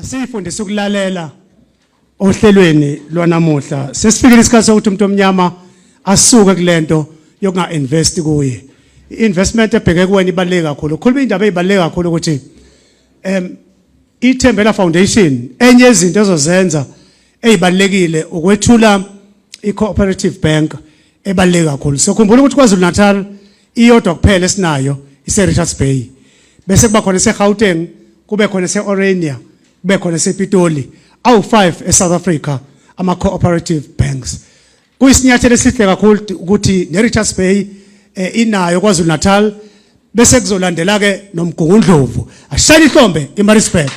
Sifundisa ukulalela ohlelweni lwanamuhla. Sesifikile isikhathi sokuthi umuntu omnyama asuke kulento yokunga invest kuye. Investment ebheke kuwena ibaluleke kakhulu. Ukhuluma indaba ezibaluleke kakhulu ukuthi iThembela Foundation enye izinto ezozenza ezibalulekile ukwethula icooperative bank ebaluleke kakhulu. Sokhumbula ukuthi KwaZulu Natal iyodwa kuphela esinayo ise-Richards Bay. Bese kuba khona ese-Gauteng, kube khona ese-Orania, kube khona ese-Pitoli. Awu-5 eSouth Africa ama-cooperative banks. Kuyisinyathelo esihle kakhulu ukuthi ne-Richards Bay inayo KwaZulu Natal bese kuzolandela ke nomgungundlovu. Ashaya ihlombe eMaritzburg.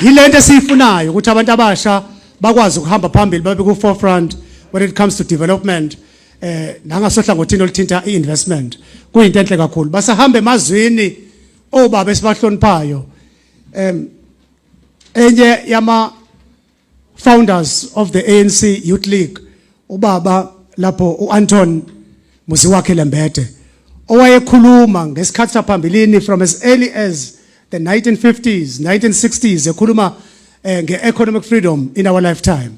Yilento esiyifunayo ukuthi abantu abasha bakwazi ukuhamba phambili babe ku forefront when it comes to development nangasohlangothini oluthinta i-investment. Kuyinto enhle kakhulu. Basahambe emazweni obaba esibahloniphayo. Enye yama founders of the ANC Youth League ubaba lapho uAnton Musiwakhe Lembede owayekhuluma ngesikhathi saphambilini from as early as the 1950s 1960s ekhuluma nge-economic freedom in our lifetime.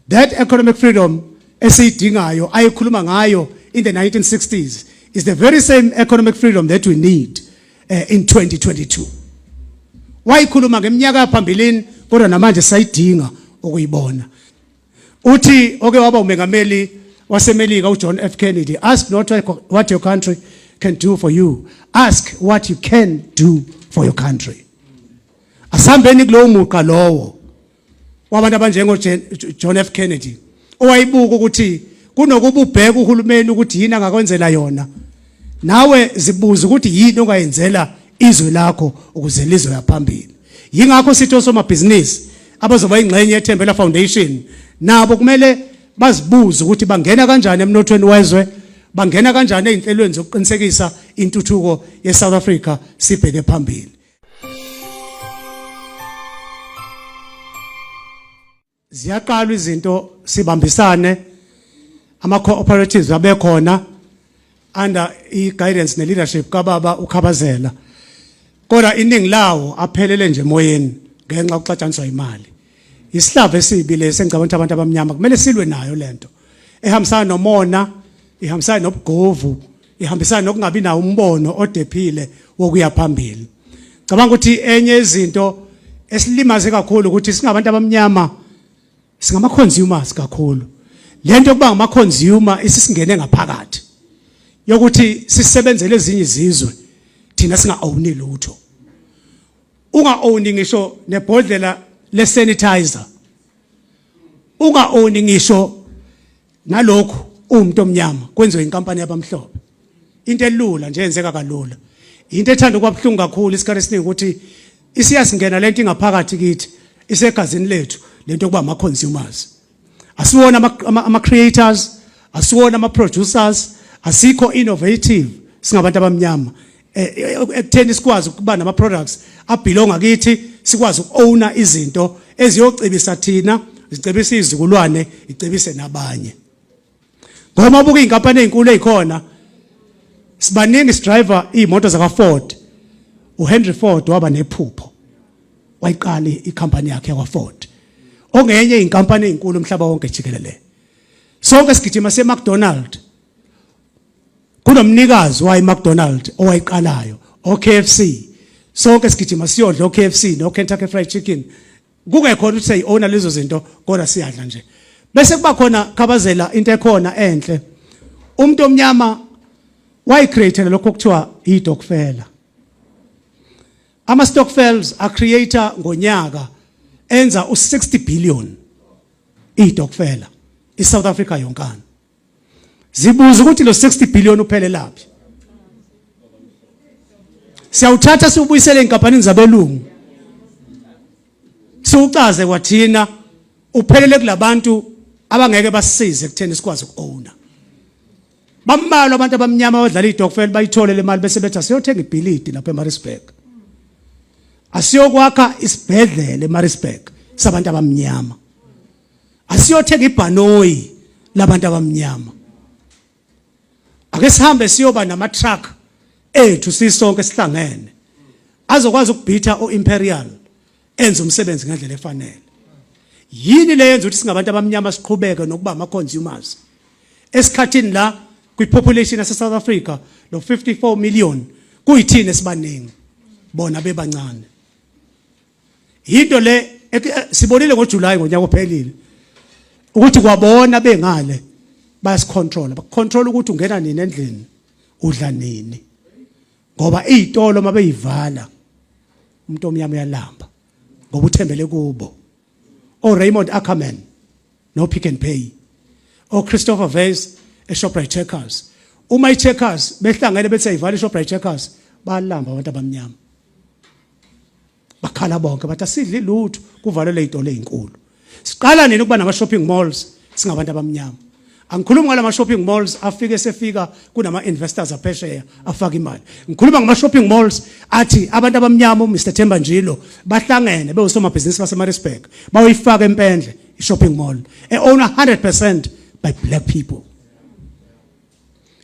That economic freedom esiyidingayo ayekhuluma ngayo in the 1960s is the very same economic freedom that we need in 2022. Wayikhuluma ngeminyaka yaphambilini kodwa namanje sayidinga ukuyibona. Uthi oke waba umengameli wasemelika uJohn F Kennedy, ask not what your country can do for you, ask what you can do for your country. Asambeni kulowo muqa lowo wabantu abanjengo John F Kennedy owayibuka ukuthi kunokuba ubheka uhulumeni ukuthi yini angakwenzela yona, nawe zibuza ukuthi yini ongayenzela izwe lakho ukuze lizwe yaphambili. Yingakho sithi osomabhizinisi abazoba ingxenye yeThembela Foundation nabo kumele bazibuza ukuthi bangena kanjani emnothweni wezwe, bangena kanjani ezinhlelweni zokuqinisekisa intuthuko yeSouth Africa sibheke phambili. Ziyaqala izinto sibambisane ama-cooperatives abekhona under i-guidance ne-leadership kababa uKhabazela. Kodwa iningi lawo aphelele nje emoyeni ngenxa yokuxatshaniswa imali. Isihlava esibi lesi engicabanga abantu abamnyama kumele silwe nayo lento. Ehambisana nomona, ihambisana nobugovu, ihambisana nokungabi nawo umbono odephile wokuya phambili. Cabanga ukuthi enye izinto esilimaze kakhulu ukuthi singabantu abamnyama singama-consumers kakhulu. Lento kuba ngama-consumer isisingene ngaphakathi yokuthi sisebenzele ezinye izizwe thina singa-owni lutho. Unga-owni ngisho nebhodlela le-sanitizer, unga-owni ngisho nalokhu umuntu omnyama kwenziwe inkampani yabamhlophe. Into elula nje yenzeka kalula. Into ethanda ukwabuhlungu kakhulu isikhathi esiningi ukuthi isiyasingena lento ingaphakathi kithi isegazini lethu lento kuba ama-consumers. Asiwona ama-creators, asiwona ama-producers, asikho innovative singabantu abamnyama. Ekutheni sikwazi ukuba nama-products abhilonga kithi, sikwazi uku-owna izinto eziyocebisa thina, zicebisa izizukulwane, icebise nabanye. Ngoba buka iy'nkampani ey'nkulu ey'khona, sibaningi sidriver iy'moto zaka-Ford. uHenry Ford waba nephupho, wayiqala ikhampani yakhe yakwa-Ford. Ongenye inkampani ezinkulu umhlaba wonke jikelele. Sonke sigijima se-McDonald. Kunomnikazi wayi-McDonald owayiqalayo, o-KFC. Sonke sigijima siyodla o-KFC no-Kentucky Fried Chicken. Kungekhona ukuthi siyi-owna lezo zinto kodwa siyadla nje. Bese kuba khona Khabazela into ekhona enhle. Umuntu omnyama wayi-create lokho okuthiwa i-stokfela. Ama-stokfels a-creator ngonyaka enza u-60 billion i-stokfela iSouth Africa yonkana. Zibuza ukuthi lo 60 billion uphele laphi. Siyawuthatha siubuyisele inkampanini zabelungu. Siucaze kwathina uphelele kulabantu abangeke basisize ekutheni sikwazi uku-owna. Bambalwa abantu abamnyama abadlala i-stokfela bayithole le mali bese bethi asiyothenga ibhilidi lapha eMaritzburg. Asiyokwakha isibhedlela eMaritzburg sabantu abamnyama. Asiyothenga ibhanoyi labantu abamnyama. Ake sihambe siyoba nama-truck ethu sisonke sihlangene. azokwazi ukubhitha o-imperial enze umsebenzi ngendlela efanele. Yini le yenza ukuthi singabantu abamnyama siqhubeke nokuba ama-consumers esikhathini la kwi-population yase-South Africa lo 54 million kuyithini esibaningi bona bebancane. Yinto le sibonile ngoJuly ngonyaka ophelile ukuthi kwabona bengale bayasicontrola, bacontrol ukuthi ungena nini endlini udla nini, ngoba izitolo mabeyivala umuntu omnyama uyalamba ngoba uthembele kubo. O Raymond Ackerman no Pick and Pay, o Christopher Vase eShoprite Checkers, uma iCheckers behlangene bethi ayivala iShoprite Checkers balamba abantu abamnyama bakhala bonke bathi asidli lutho kuvalele izitolo ezinkulu. Siqala nini ukuba nama shopping malls singabantu abamnyama? Angikhulumi ngala shopping malls afike sefika kunama investors aphesheya afaka imali. Ngikhuluma ngama shopping malls athi abantu abamnyama uMr Themba Njilo bahlangene bewusomabhizinisi baseMaritzburg bayoyifaka empendle i-shopping mall owned 100% by black people.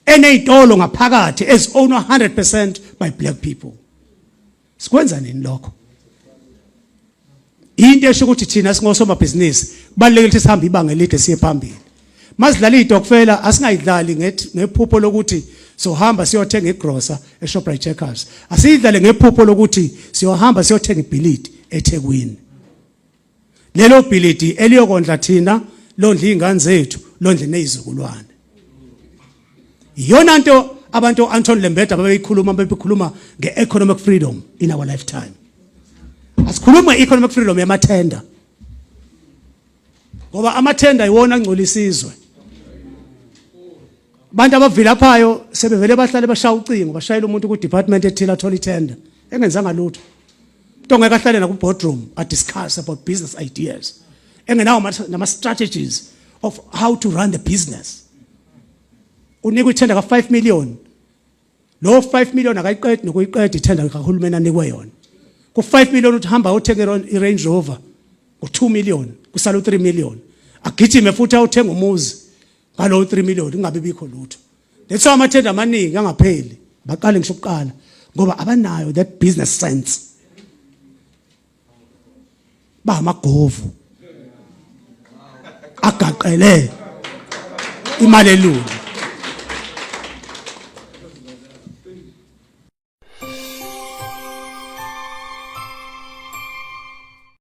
Eneyitolo ngaphakathi owned 100% by black people. Sikwenza nini lokho? Into esho ukuthi thina singosomabhizinisi kubalekile ukuthi sihambe ibanga elide siye phambili. Masidlala idokfela asingayidlali ngephupho lokuthi sohamba siyothenga igrocer eShoprite Checkers. Asiyidlale ngephupho lokuthi siyohamba siyothenga ibhilidi eThekwini. Lelo bhilidi eliyokondla thina, londla izingane zethu, londle nezizukulwane. Iyona nto abantu Anton Lembeda bebekhuluma nge-economic freedom in our lifetime. Asikhuluma nge-economic freedom yamathenda, ngoba amathenda iwona angcolisizwe. Abantu abavilaphayo sebevele bahlale bashaya ucingo, bashayela umuntu ku department ethile athola itender engenzanga lutho. Umuntu ongeke ahlale na ku boardroom a discuss about business ideas, engenawo nama strategies of how to run the business. Unikwe itender ka 5 million, lo 5 million akayiqedi nokuyiqeda itender kahulumeni anikwe yona. Ku 5 million uthi hamba uthenga i-Range Rover, ku 2 million kusala 3 million, agijime futhi awuthenga umuzi ngalo 3 million kungabe bikho lutho. That's why amathenda amaningi angapheli baqale ngisho ukuqala ngoba abanayo that business sense. Ba amagovu agaqele imali elula.